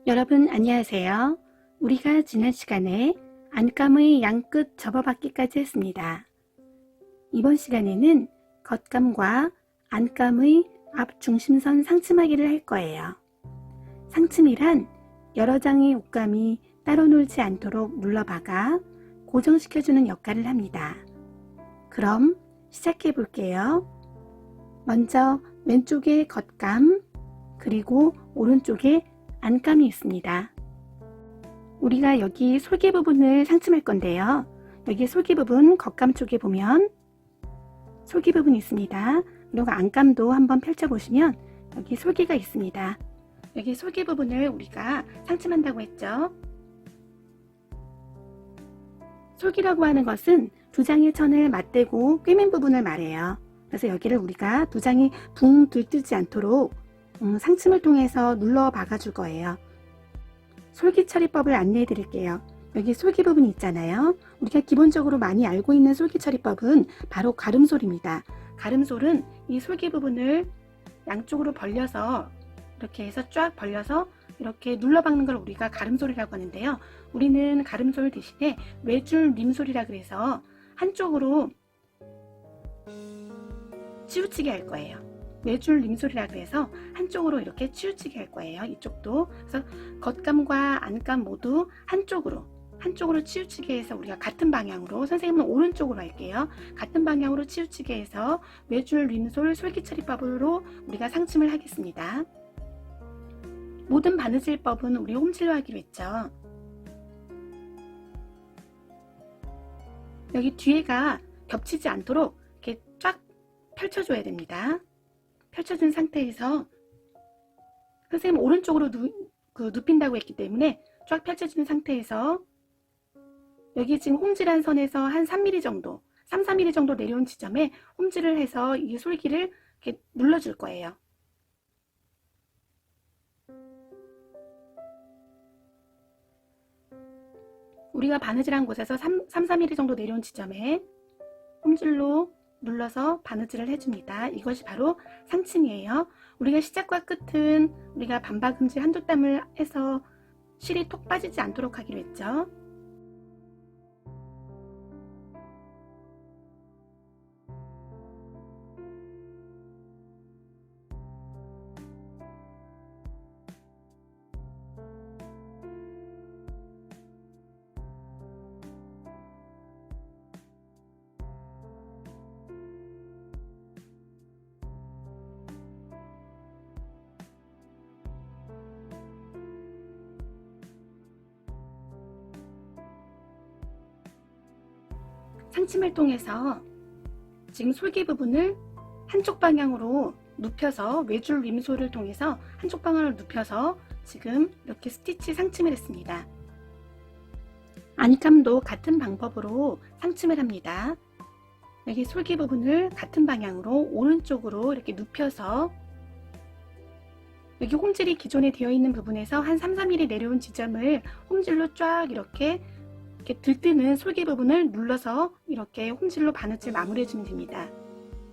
여러분 안녕하세요. 우리가 지난 시간에 안감의 양끝 접어받기까지 했습니다. 이번 시간에는 겉감과 안감의 앞 중심선 상침하기를 할 거예요. 상침이란 여러 장의 옷감이 따로 놀지 않도록 눌러박아 고정시켜주는 역할을 합니다. 그럼 시작해 볼게요. 먼저 왼쪽에 겉감, 그리고 오른쪽에 안감이 있습니다. 우리가 여기 솔개 부분을 상침할 건데요. 여기 솔개 부분 겉감 쪽에 보면 솔개 부분이 있습니다. 그리고 안감도 한번 펼쳐보시면 여기 솔개가 있습니다. 여기 솔개 부분을 우리가 상침한다고 했죠. 솔기라고 하는 것은 두 장의 천을 맞대고 꿰맨 부분을 말해요. 그래서 여기를 우리가 두 장이 붕 들뜨지 않도록 상침을 통해서 눌러 박아줄 거예요. 솔기 처리법을 안내해 드릴게요. 여기 솔기 부분이 있잖아요. 우리가 기본적으로 많이 알고 있는 솔기 처리법은 바로 가름솔입니다. 가름솔은 이 솔기 부분을 양쪽으로 벌려서 이렇게 해서 쫙 벌려서 이렇게 눌러 박는 걸 우리가 가름솔이라고 하는데요. 우리는 가름솔 대신에 외줄 림솔이라 그래서 한쪽으로 치우치게 할 거예요. 외줄 림솔이라 그래서 한쪽으로 이렇게 치우치게 할 거예요. 이쪽도. 그래서 겉감과 안감 모두 한쪽으로 치우치게 해서 우리가 같은 방향으로, 선생님은 오른쪽으로 할게요. 같은 방향으로 치우치게 해서 외줄 림솔 솔기처리법으로 우리가 상침을 하겠습니다. 모든 바느질법은 우리 홈질로 하기로 했죠. 여기 뒤에가 겹치지 않도록 이렇게 쫙 펼쳐줘야 됩니다. 펼쳐준 상태에서 선생님 오른쪽으로 눕힌다고 했기 때문에 쫙 펼쳐준 상태에서 여기 지금 홈질한 선에서 한 3mm 정도, 3-4mm 정도 내려온 지점에 홈질을 해서 이 솔기를 이렇게 눌러줄 거예요. 우리가 바느질한 곳에서 3-4mm 정도 내려온 지점에 홈질로 눌러서 바느질을 해줍니다. 이것이 바로 상침이에요. 우리가 시작과 끝은 우리가 반박음질 한두 땀을 해서 실이 톡 빠지지 않도록 하기로 했죠. 상침을 통해서 지금 솔개 부분을 한쪽 방향으로 눕혀서 외줄 림솔을 통해서 한쪽 방향으로 눕혀서 지금 이렇게 스티치 상침을 했습니다. 안감도 같은 방법으로 상침을 합니다. 여기 솔개 부분을 같은 방향으로 오른쪽으로 이렇게 눕혀서 여기 홈질이 기존에 되어 있는 부분에서 한 3-4mm 내려온 지점을 홈질로 쫙 이렇게 들뜨는 솔개 부분을 눌러서 이렇게 홈질로 바느질 마무리해 주면 됩니다.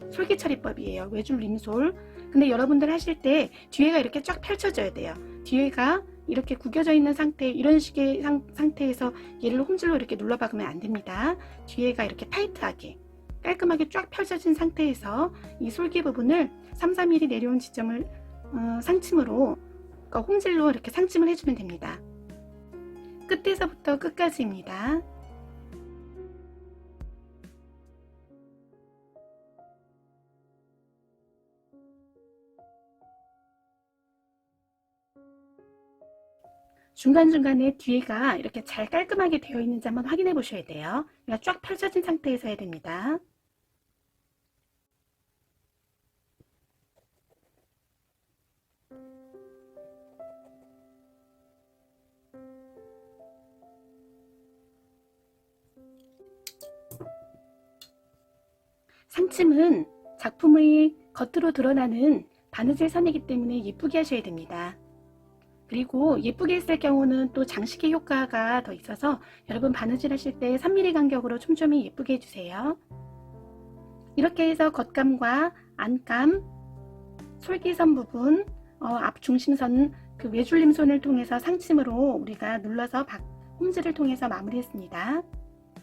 솔기 처리법이에요. 외줄 림솔. 근데 여러분들 하실 때 뒤에가 이렇게 쫙 펼쳐져야 돼요. 뒤에가 이렇게 구겨져 있는 상태, 이런 식의 상태에서 얘를 홈질로 이렇게 눌러 박으면 안 됩니다. 뒤에가 이렇게 타이트하게 깔끔하게 쫙 펼쳐진 상태에서 이 솔기 부분을 3-4mm 내려온 지점을 상침으로, 그러니까 홈질로 이렇게 상침을 해주면 됩니다. 끝에서부터 끝까지입니다. 중간중간에 뒤에가 이렇게 잘 깔끔하게 되어 있는지 한번 확인해 보셔야 돼요. 쫙 펼쳐진 상태에서 해야 됩니다. 상침은 작품의 겉으로 드러나는 바느질 선이기 때문에 예쁘게 하셔야 됩니다. 그리고 예쁘게 했을 경우는 또 장식의 효과가 더 있어서 여러분 바느질 하실 때 3mm 간격으로 촘촘히 예쁘게 해주세요. 이렇게 해서 겉감과 안감, 솔기선 부분, 앞 중심선 그 외줄림손을 통해서 상침으로 우리가 눌러서 홈질을 통해서 마무리했습니다.